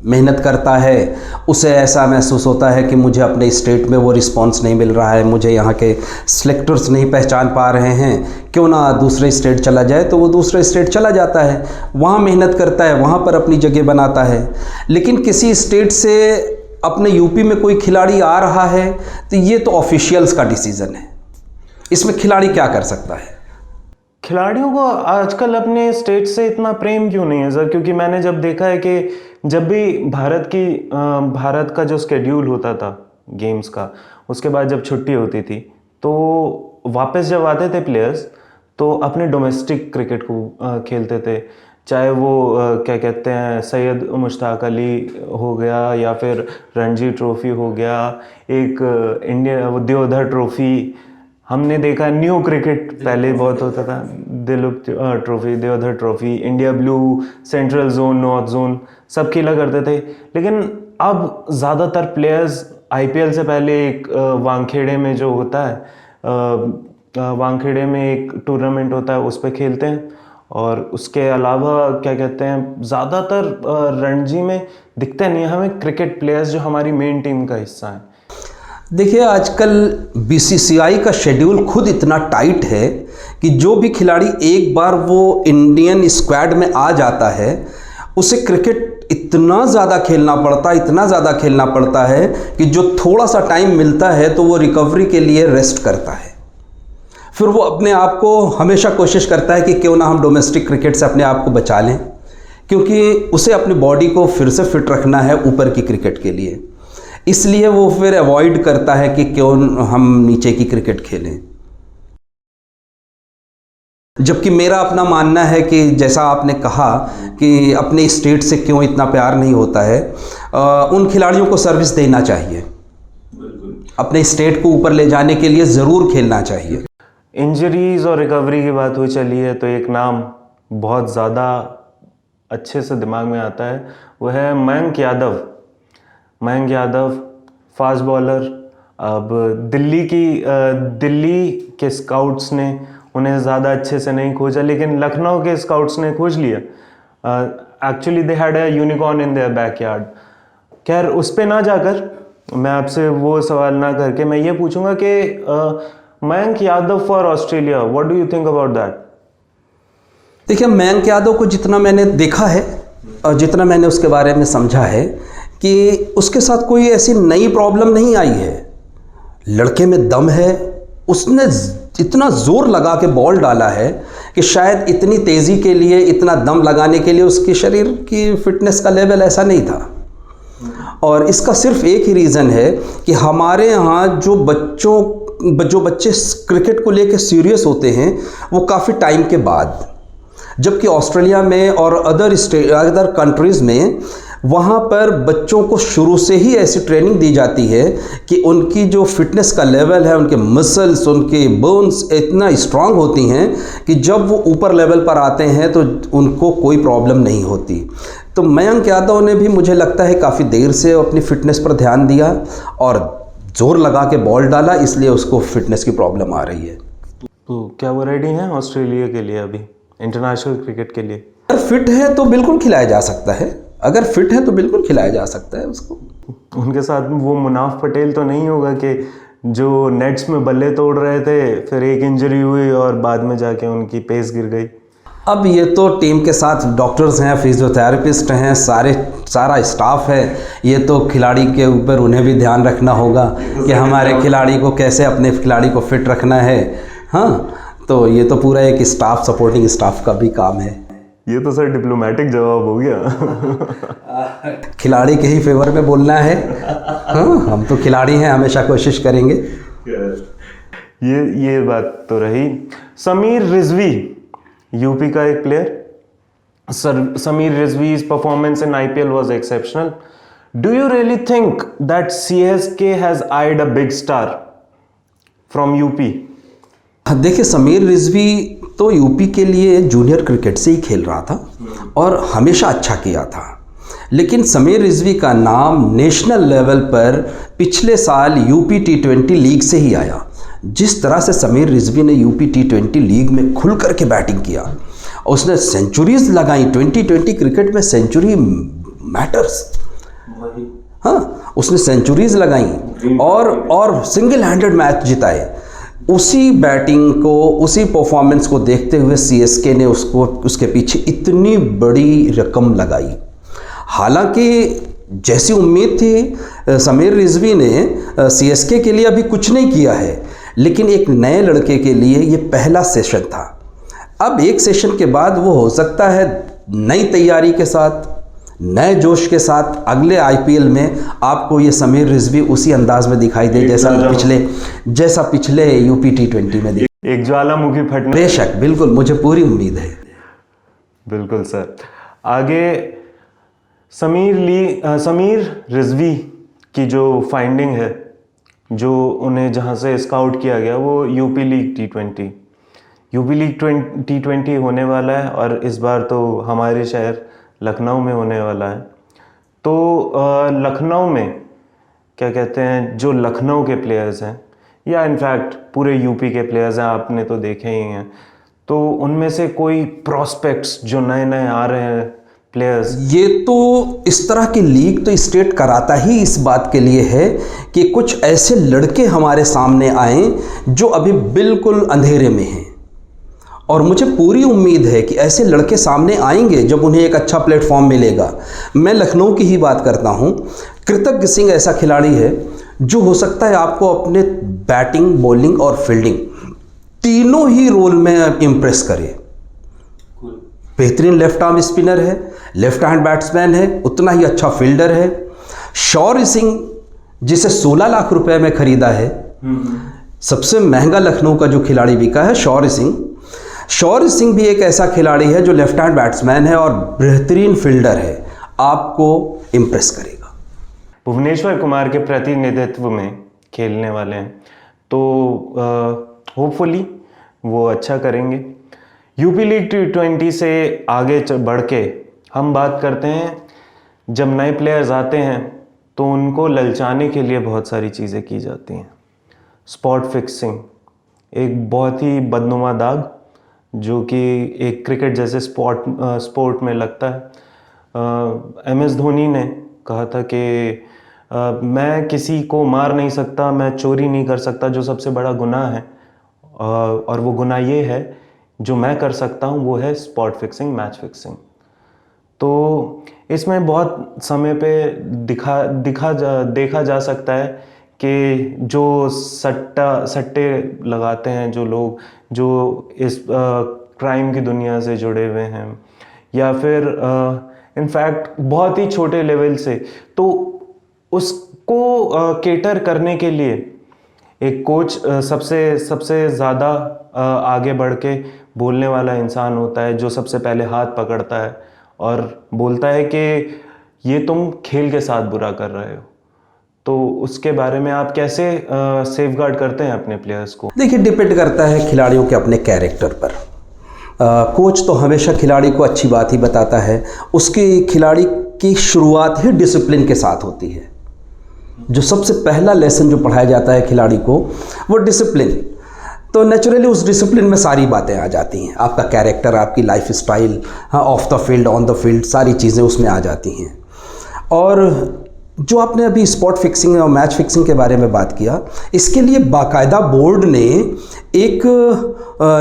S1: मेहनत करता है उसे ऐसा महसूस होता है कि मुझे अपने स्टेट में वो रिस्पांस नहीं मिल रहा है, मुझे यहाँ के सिलेक्टर्स नहीं पहचान पा रहे हैं, क्यों ना दूसरे स्टेट चला जाए। तो वो दूसरे स्टेट चला जाता है, वहाँ मेहनत करता है, वहाँ पर अपनी जगह बनाता है। लेकिन किसी स्टेट से अपने यूपी में कोई खिलाड़ी आ रहा है तो ये तो ऑफिशियल्स का डिसीज़न है, इसमें खिलाड़ी क्या कर सकता है।
S2: खिलाड़ियों को आजकल अपने स्टेट से इतना प्रेम क्यों नहीं है सर? क्योंकि मैंने जब देखा है कि जब भी भारत का जो स्केड्यूल होता था गेम्स का, उसके बाद जब छुट्टी होती थी तो वापस जब आते थे प्लेयर्स तो अपने डोमेस्टिक क्रिकेट को खेलते थे। चाहे वो क्या कहते हैं, सैयद मुश्ताक अली हो गया या फिर रणजी ट्रॉफी हो गया, एक इंडिया देवधर ट्रॉफी हमने देखा। न्यू क्रिकेट पहले बहुत होता था, Dilip trophy, Deodhar trophy, India blue, central zone, north zone सब खेला करते थे। लेकिन अब ज़्यादातर प्लेयर्स आईपीएल से पहले एक वानखेड़े में जो होता है, वानखेड़े में एक टूर्नामेंट होता है उस पर खेलते हैं। और उसके अलावा क्या कहते हैं, ज़्यादातर रणजी में दिखते नहीं हमें क्रिकेट प्लेयर्स जो हमारी मेन टीम का हिस्सा हैं।
S1: देखिए आजकल बीसीसीआई का शेड्यूल खुद इतना टाइट है कि जो भी खिलाड़ी एक बार वो इंडियन स्क्वाड में आ जाता है उसे क्रिकेट इतना ज़्यादा खेलना पड़ता है कि जो थोड़ा सा टाइम मिलता है तो वो रिकवरी के लिए रेस्ट करता है। फिर वो अपने आप को हमेशा कोशिश करता है कि क्यों ना हम डोमेस्टिक क्रिकेट से अपने आप को बचा लें, क्योंकि उसे अपनी बॉडी को फिर से फिट रखना है ऊपर की क्रिकेट के लिए। इसलिए वो फिर अवॉइड करता है कि क्यों हम नीचे की क्रिकेट खेलें। जबकि मेरा अपना मानना है कि जैसा आपने कहा कि अपने स्टेट से क्यों इतना प्यार नहीं होता है, उन खिलाड़ियों को सर्विस देना चाहिए, अपने स्टेट को ऊपर ले जाने के लिए ज़रूर खेलना चाहिए।
S2: इंजरीज और रिकवरी की बात हुई चली है तो एक नाम बहुत ज़्यादा अच्छे से दिमाग में आता है, वो है मयंक यादव। Mayank Yadav fast bowler. अब दिल्ली के स्काउट्स ने उन्हें ज़्यादा अच्छे से नहीं खोजा, लेकिन लखनऊ के स्काउट्स ने खोज लिया। Actually they had a unicorn in their backyard. खैर उस पे ना जाकर मैं आपसे वो सवाल ना करके मैं ये पूछूंगा कि Mayank Yadav for Australia, what do you think about that?
S1: देखिए मयंक यादव को जितना मैंने देखा है और जितना मैंने उसके बारे में समझा है कि उसके साथ कोई ऐसी नई प्रॉब्लम नहीं आई है। लड़के में दम है, उसने इतना ज़ोर लगा के बॉल डाला है कि शायद इतनी तेज़ी के लिए, इतना दम लगाने के लिए उसके शरीर की फिटनेस का लेवल ऐसा नहीं था। और इसका सिर्फ एक ही रीज़न है कि हमारे यहाँ जो बच्चे क्रिकेट को लेकर सीरियस होते हैं वो काफ़ी टाइम के बाद, जबकि ऑस्ट्रेलिया में और अदर कंट्रीज़ में वहाँ पर बच्चों को शुरू से ही ऐसी ट्रेनिंग दी जाती है कि उनकी जो फिटनेस का लेवल है, उनके मसल्स, उनके बोन्स इतना स्ट्रांग होती हैं कि जब वो ऊपर लेवल पर आते हैं तो उनको कोई प्रॉब्लम नहीं होती। तो मयंक यादव ने भी मुझे लगता है काफ़ी देर से अपनी फ़िटनेस पर ध्यान दिया और ज़ोर लगा के बॉल डाला, इसलिए उसको फिटनेस की प्रॉब्लम आ रही है।
S2: तो क्या वो रेडी हैं ऑस्ट्रेलिया के लिए अभी इंटरनेशनल क्रिकेट के लिए?
S1: अगर फिट है तो बिल्कुल खिलाया जा सकता है, अगर फिट है तो बिल्कुल खिलाया जा सकता है उसको।
S2: उनके साथ वो मुनाफ पटेल तो नहीं होगा कि जो नेट्स में बल्ले तोड़ रहे थे, फिर एक इंजरी हुई और बाद में जाके उनकी पेस गिर गई?
S1: अब ये तो टीम के साथ डॉक्टर्स हैं, फिजियोथेरेपिस्ट हैं, सारा स्टाफ है। ये तो खिलाड़ी के ऊपर उन्हें भी ध्यान रखना होगा कि हमारे खिलाड़ी को कैसे, अपने खिलाड़ी को फिट रखना है। हाँ, तो ये तो पूरा एक स्टाफ, सपोर्टिंग स्टाफ का भी काम है।
S2: ये तो सर डिप्लोमेटिक जवाब हो गया।
S1: खिलाड़ी के ही फेवर में बोलना है। हाँ, हम तो खिलाड़ी हैं, हमेशा कोशिश करेंगे।
S2: ये बात तो रही। समीर रिजवी, यूपी का एक player. Sameer Rizvi's performance in IPL was exceptional. Do you really think that CSK has eyed a big star from UP?
S1: देखिए समीर रिजवी तो यूपी के लिए जूनियर क्रिकेट से ही खेल रहा था और हमेशा अच्छा किया था, लेकिन समीर रिजवी का नाम नेशनल लेवल पर पिछले साल यूपी T20 लीग से ही आया। जिस तरह से समीर रिजवी ने यूपी T20 लीग में खुल कर के बैटिंग किया, उसने सेंचुरीज लगाई। 2020 क्रिकेट में सेंचुरी मैटर्स, हाँ, उसने सेंचुरीज लगाई और सिंगल हैंडेड मैच जिताए। उसी बैटिंग को, उसी परफॉर्मेंस को देखते हुए सीएसके ने उसके पीछे इतनी बड़ी रकम लगाई। हालांकि जैसी उम्मीद थी, समीर रिजवी ने सीएसके के लिए अभी कुछ नहीं किया है, लेकिन एक नए लड़के के लिए ये पहला सेशन था। अब एक सेशन के बाद वो हो सकता है नई तैयारी के साथ, नए जोश के साथ अगले आईपीएल में आपको ये समीर रिजवी उसी अंदाज में दिखाई दे जैसा पिछले यूपी T20 में दिखा।
S2: एक ज्वालामुखी फटने।
S1: बेशक, बिल्कुल, मुझे पूरी उम्मीद है।
S2: बिल्कुल सर। आगे समीर रिजवी की जो फाइंडिंग है, जो उन्हें जहाँ से स्काउट किया गया, वो यूपी लीग T20 होने वाला है, और इस बार तो हमारे शहर लखनऊ में होने वाला है। तो लखनऊ में क्या कहते हैं, जो लखनऊ के प्लेयर्स हैं, या इनफैक्ट पूरे यूपी के प्लेयर्स हैं, आपने तो देखे ही हैं, तो उनमें से कोई प्रॉस्पेक्ट्स जो नए नए आ रहे हैं प्लेयर्स,
S1: ये तो इस तरह की लीग तो स्टेट कराता ही इस बात के लिए है कि कुछ ऐसे लड़के हमारे सामने आए जो अभी बिल्कुल अंधेरे में हैं, और मुझे पूरी उम्मीद है कि ऐसे लड़के सामने आएंगे जब उन्हें एक अच्छा प्लेटफॉर्म मिलेगा। मैं लखनऊ की ही बात करता हूँ। कृतज्ञ सिंह ऐसा खिलाड़ी है जो हो सकता है आपको अपने बैटिंग, बॉलिंग और फील्डिंग तीनों ही रोल में इम्प्रेस करे। बेहतरीन लेफ्ट आर्म स्पिनर है, लेफ्ट हैंड बैट्समैन है, उतना ही अच्छा फील्डर है। शौर्य सिंह, जिसे 16 लाख रुपए में खरीदा है, सबसे महंगा लखनऊ का जो खिलाड़ी बिका है शौर्य सिंह भी एक ऐसा खिलाड़ी है जो लेफ्ट हैंड बैट्समैन है और बेहतरीन फील्डर है, आपको इम्प्रेस करेगा।
S2: भुवनेश्वर कुमार के प्रतिनिधित्व में खेलने वाले हैं, तो होपफुली वो अच्छा करेंगे। यूपी लीग T20 से आगे बढ़ के हम बात करते हैं, जब नए प्लेयर्स आते हैं तो उनको ललचाने के लिए बहुत सारी चीज़ें की जाती हैं। स्पॉट फिक्सिंग एक बहुत ही बदनुमा दाग, जो कि एक क्रिकेट जैसे स्पोर्ट में लगता है। MS धोनी ने कहा था कि मैं किसी को मार नहीं सकता, मैं चोरी नहीं कर सकता, जो सबसे बड़ा गुनाह है, और वो गुनाह ये है जो मैं कर सकता हूँ, वो है स्पॉट फिक्सिंग, मैच फिक्सिंग। तो इसमें बहुत समय पे देखा जा सकता है कि जो सट्टे लगाते हैं, जो लोग जो इस क्राइम की दुनिया से जुड़े हुए हैं, या फिर इनफैक्ट बहुत ही छोटे लेवल से, तो उसको केटर करने के लिए एक कोच सबसे ज़्यादा आगे बढ़ के बोलने वाला इंसान होता है, जो सबसे पहले हाथ पकड़ता है और बोलता है कि ये तुम खेल के साथ बुरा कर रहे हो। तो उसके बारे में आप कैसे सेफगार्ड करते हैं अपने प्लेयर्स को?
S1: देखिए, डिपेंड करता है खिलाड़ियों के अपने कैरेक्टर पर। कोच तो हमेशा खिलाड़ी को अच्छी बात ही बताता है। उसकी खिलाड़ी की शुरुआत ही डिसिप्लिन के साथ होती है। जो सबसे पहला लेसन जो पढ़ाया जाता है खिलाड़ी को, वो डिसिप्लिन। तो नेचुरली उस डिसिप्लिन में सारी बातें आ जाती हैं, आपका कैरेक्टर, आपकी लाइफ स्टाइल, हाँ, of the field, on the field, सारी चीज़ें उसमें आ जाती हैं। और जो आपने अभी स्पॉट फिक्सिंग और मैच फिक्सिंग के बारे में बात किया, इसके लिए बाकायदा बोर्ड ने एक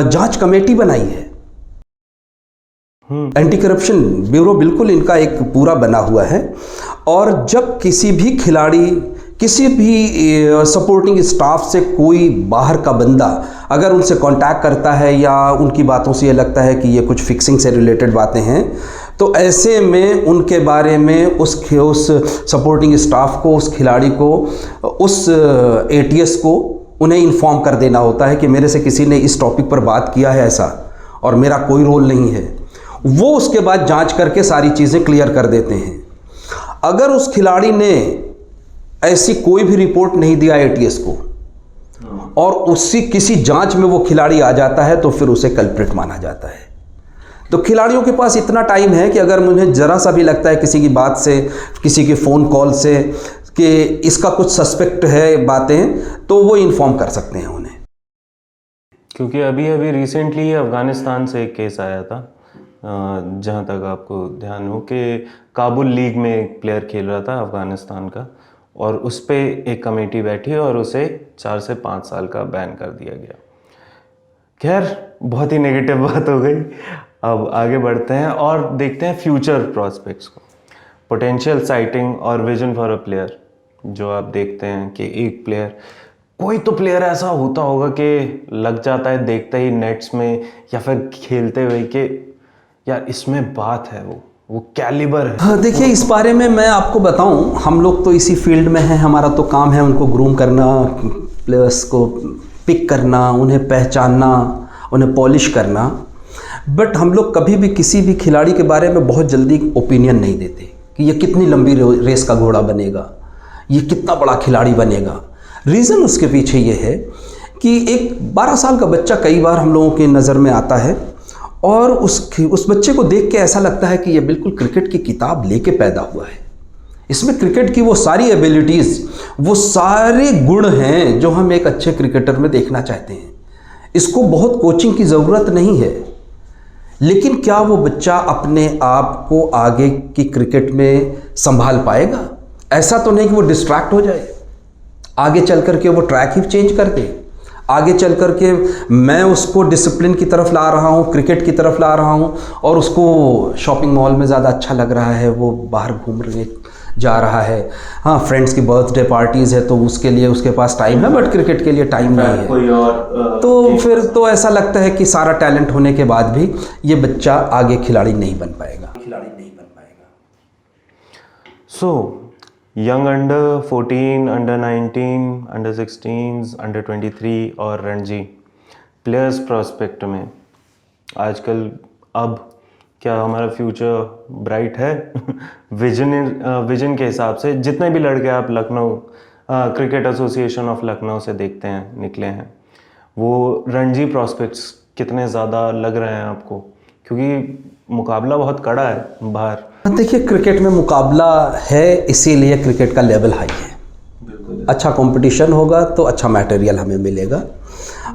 S1: जांच कमेटी बनाई है। एंटी करप्शन ब्यूरो बिल्कुल इनका एक पूरा बना हुआ है। और जब किसी भी खिलाड़ी, किसी भी सपोर्टिंग स्टाफ से कोई बाहर का बंदा अगर उनसे कांटेक्ट करता है या उनकी बातों से ये लगता है कि ये कुछ फिक्सिंग से रिलेटेड बातें हैं, तो ऐसे में उनके बारे में उस सपोर्टिंग स्टाफ को, उस खिलाड़ी को, उस ATS को उन्हें इन्फॉर्म कर देना होता है कि मेरे से किसी ने इस टॉपिक पर बात किया है ऐसा, और मेरा कोई रोल नहीं है। वो उसके बाद जांच करके सारी चीज़ें क्लियर कर देते हैं। अगर उस खिलाड़ी ने ऐसी कोई भी रिपोर्ट नहीं दिया ATS को और उसकी किसी जांच में वो खिलाड़ी आ जाता है, तो फिर उसे कल्प्रिट माना जाता है। तो खिलाड़ियों के पास इतना टाइम है कि अगर मुझे ज़रा सा भी लगता है किसी की बात से, किसी के फ़ोन कॉल से कि इसका कुछ सस्पेक्ट है बातें, तो वो इन्फॉर्म कर सकते हैं उन्हें।
S2: क्योंकि अभी रिसेंटली अफ़गानिस्तान से एक केस आया था जहाँ तक आपको ध्यान हो कि काबुल लीग में एक प्लेयर खेल रहा था अफ़गानिस्तान का, और उस पे एक कमेटी बैठी और उसे 4 से 5 साल का बैन कर दिया गया। खैर, बहुत ही नेगेटिव बात हो गई। अब आगे बढ़ते हैं और देखते हैं फ्यूचर प्रॉस्पेक्ट्स को। पोटेंशियल साइटिंग और विजन फॉर अ प्लेयर, जो आप देखते हैं कि एक प्लेयर, कोई तो प्लेयर ऐसा होता होगा कि लग जाता है देखते ही नेट्स में या फिर खेलते हुए कि यार इसमें बात है, वो कैलिबर है।
S1: हाँ, देखिए इस बारे में मैं आपको बताऊं, हम लोग तो इसी फील्ड में हैं, हमारा तो काम है उनको ग्रूम करना, प्लेयर्स को पिक करना, उन्हें पहचानना, उन्हें पॉलिश करना। बट हम लोग कभी भी किसी भी खिलाड़ी के बारे में बहुत जल्दी ओपिनियन नहीं देते कि ये कितनी लंबी रेस का घोड़ा बनेगा, ये कितना बड़ा खिलाड़ी बनेगा। रीज़न उसके पीछे ये है कि एक 12 साल का बच्चा कई बार हम लोगों की नज़र में आता है और उस बच्चे को देख के ऐसा लगता है कि ये बिल्कुल क्रिकेट की किताब लेके पैदा हुआ है। इसमें क्रिकेट की वो सारी एबिलिटीज़, वो सारे गुण हैं जो हम एक अच्छे क्रिकेटर में देखना चाहते हैं। इसको बहुत कोचिंग की ज़रूरत नहीं है। लेकिन क्या वो बच्चा अपने आप को आगे की क्रिकेट में संभाल पाएगा? ऐसा तो नहीं कि वो डिस्ट्रैक्ट हो जाए, आगे चल कर के वो ट्रैक ही चेंज कर दे, आगे चल कर के मैं उसको डिसिप्लिन की तरफ ला रहा हूँ, क्रिकेट की तरफ ला रहा हूँ और उसको शॉपिंग मॉल में ज़्यादा अच्छा लग रहा है, वो बाहर घूमने जा रहा है। हाँ, फ्रेंड्स की बर्थडे पार्टीज़ है तो उसके लिए उसके पास टाइम है, बट क्रिकेट के लिए टाइम नहीं है।
S2: कोई और
S1: तो फिर तो ऐसा लगता है कि सारा टैलेंट होने के बाद भी ये बच्चा आगे खिलाड़ी नहीं बन पाएगा।
S2: So young under 14, under 19, under 16, under 23 और रणजी प्लेयर्स प्रोस्पेक्ट में आजकल अब क्या हमारा फ्यूचर ब्राइट है? विजन के हिसाब से जितने भी लड़के आप Lucknow cricket association of Lucknow से देखते हैं निकले हैं, वो रणजी प्रॉस्पेक्ट्स कितने ज़्यादा लग रहे हैं आपको? क्योंकि मुकाबला बहुत कड़ा है बाहर।
S1: देखिए, क्रिकेट में मुकाबला है, इसीलिए क्रिकेट का लेवल हाई है। अच्छा कंपटीशन होगा तो अच्छा मटेरियल हमें मिलेगा।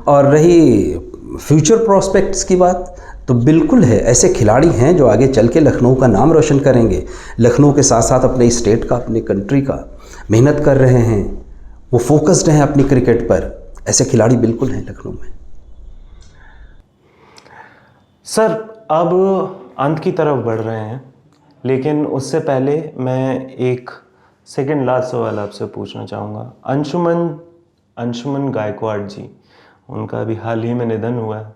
S1: और रही फ्यूचर प्रोस्पेक्ट्स की बात, तो बिल्कुल है, ऐसे खिलाड़ी हैं जो आगे चल के लखनऊ का नाम रोशन करेंगे, लखनऊ के साथ साथ अपने स्टेट का, अपने कंट्री का मेहनत कर रहे हैं, वो फोकस्ड हैं अपनी क्रिकेट पर। ऐसे खिलाड़ी बिल्कुल हैं लखनऊ में।
S2: सर, अब अंत की तरफ बढ़ रहे हैं, लेकिन उससे पहले मैं एक सेकंड लास्ट सवाल आपसे पूछना चाहूँगा। अंशुमन गायकवाड़ जी, उनका अभी हाल ही में निधन हुआ है,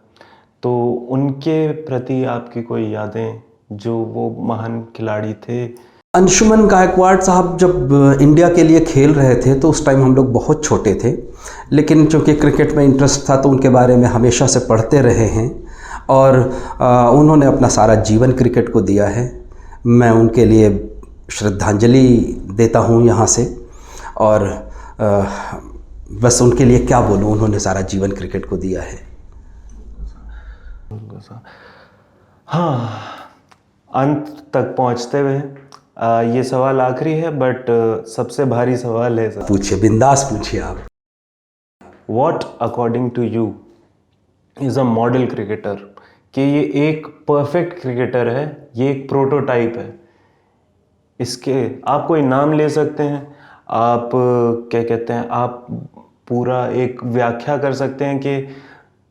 S2: तो उनके प्रति आपकी कोई यादें, जो वो महान खिलाड़ी थे?
S1: अंशुमन गायकवाड़ साहब जब इंडिया के लिए खेल रहे थे तो उस टाइम हम लोग बहुत छोटे थे, लेकिन चूँकि क्रिकेट में इंटरेस्ट था तो उनके बारे में हमेशा से पढ़ते रहे हैं और उन्होंने अपना सारा जीवन क्रिकेट को दिया है। मैं उनके लिए श्रद्धांजलि देता हूँ यहाँ से, और बस उनके लिए क्या बोलूँ, उन्होंने सारा जीवन क्रिकेट को दिया है।
S2: हाँ, अंत तक पहुँचते हुए ये सवाल आखिरी है, बट सबसे भारी सवाल है सर।
S1: पूछिए, बिंदास पूछिए आप।
S2: What according to you is a model cricketer? कि ये एक परफेक्ट क्रिकेटर है, ये एक प्रोटोटाइप है। इसके आप कोई नाम ले सकते हैं, आप क्या कहते हैं, आप पूरा एक व्याख्या कर सकते हैं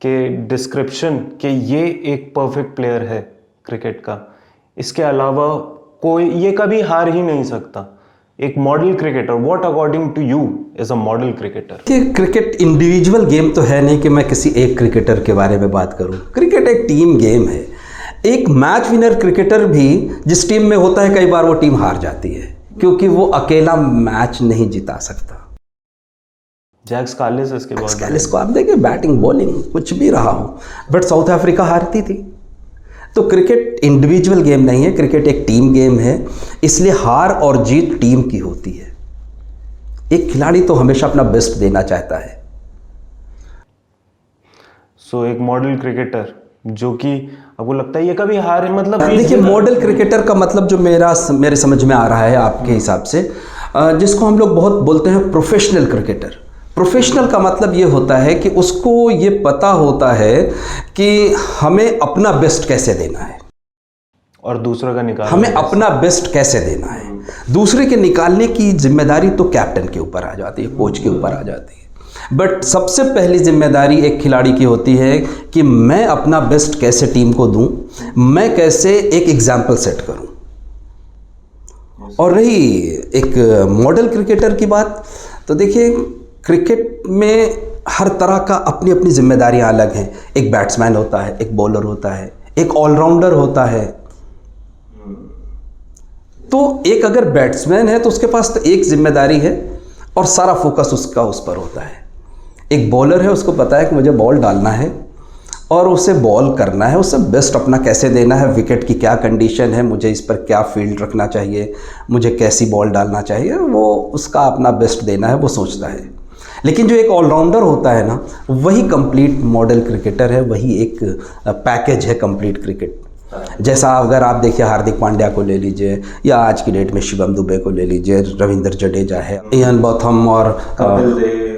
S2: कि डिस्क्रिप्शन कि ये एक परफेक्ट प्लेयर है क्रिकेट का। इसके अलावा कोई ये कभी हार ही नहीं सकता। एक model cricketer, what according to you is a model cricketer?
S1: कि क्रिकेट इंडिविजुअल गेम तो है नहीं कि मैं किसी एक क्रिकेटर के बारे में बात करूं। क्रिकेट एक टीम गेम है। एक मैच विनर क्रिकेटर भी जिस टीम में होता है, कई बार वो टीम हार जाती है क्योंकि वो अकेला मैच नहीं जिता सकता।
S2: जैक स्कालिस इसके बाद,
S1: स्कालिस को आप देखिए, बैटिंग बॉलिंग कुछ भी रहा हो, बट साउथ अफ्रीका हारती थी। तो क्रिकेट इंडिविजुअल गेम नहीं है, क्रिकेट एक टीम गेम है, इसलिए हार और जीत टीम की होती है। एक खिलाड़ी तो हमेशा अपना बेस्ट देना चाहता है।
S2: सो एक मॉडल क्रिकेटर जो कि आपको लगता है ये कभी हार, मतलब
S1: देखिए, मॉडल क्रिकेटर का मतलब जो मेरे समझ में आ रहा है आपके हिसाब से, जिसको हम लोग बहुत बोलते हैं प्रोफेशनल क्रिकेटर। प्रोफेशनल का मतलब ये होता है कि उसको ये पता होता है कि हमें अपना बेस्ट कैसे देना है।
S2: और दूसरों का निकाल
S1: हमें अपना बेस्ट कैसे देना है। दूसरे के निकालने की जिम्मेदारी तो कैप्टन के ऊपर आ जाती है, कोच के ऊपर आ जाती है। बट सबसे पहली जिम्मेदारी एक खिलाड़ी की होती है कि मैं अपना बेस्ट कैसे टीम को दूं, मैं कैसे एक एग्जाम्पल सेट करूं। और रही एक मॉडल क्रिकेटर की बात, तो देखिए क्रिकेट में हर तरह का अपनी अपनी जिम्मेदारियां अलग हैं। एक बैट्समैन होता है, एक बॉलर होता है, एक ऑलराउंडर होता है। तो एक अगर बैट्समैन है तो उसके पास तो एक जिम्मेदारी है और सारा फोकस उसका उस पर होता है। एक बॉलर है, उसको पता है कि मुझे बॉल डालना है और उसे बॉल करना है, उसे बेस्ट अपना कैसे देना है, विकेट की क्या कंडीशन है, मुझे इस पर क्या फील्ड रखना चाहिए, मुझे कैसी बॉल डालना चाहिए, वो उसका अपना बेस्ट देना है, वो सोचता है। लेकिन जो एक ऑलराउंडर होता है ना, वही कंप्लीट मॉडल क्रिकेटर है, वही एक पैकेज है कंप्लीट क्रिकेट। जैसा अगर आप देखिए हार्दिक पांड्या को ले लीजिए, या आज की डेट में शिवम दुबे को ले लीजिए, रविंद्र जडेजा है, इयान बोथम और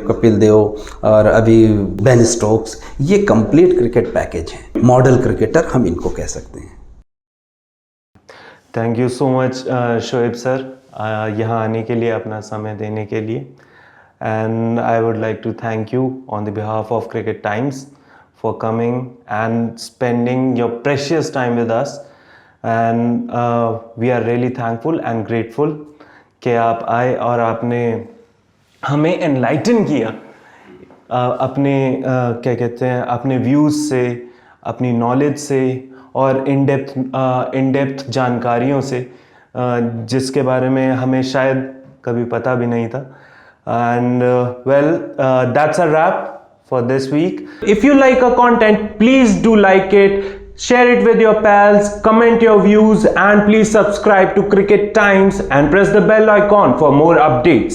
S1: कपिल देव और अभी बेन स्टोक्स, ये कंप्लीट क्रिकेट पैकेज है। मॉडल क्रिकेटर हम इनको कह सकते हैं।
S2: Thank you so much Shoaib sir, यहाँ आने के लिए, अपना समय देने के लिए। And I would like to thank you on the behalf of cricket times for coming and spending your precious time with us, and we are really thankful and grateful कि आप आए और आपने हमें enlighten किया अपने क्या कहते हैं, अपने व्यूज़ से, अपनी नॉलेज से और इन डेप्थ जानकारियों से, जिसके बारे में हमें शायद कभी पता भी नहीं था। And well, that's a wrap for this week. If you like our content, please do like it, share it with your pals, comment your views, and please subscribe to Cricket Times and press the bell icon for more updates.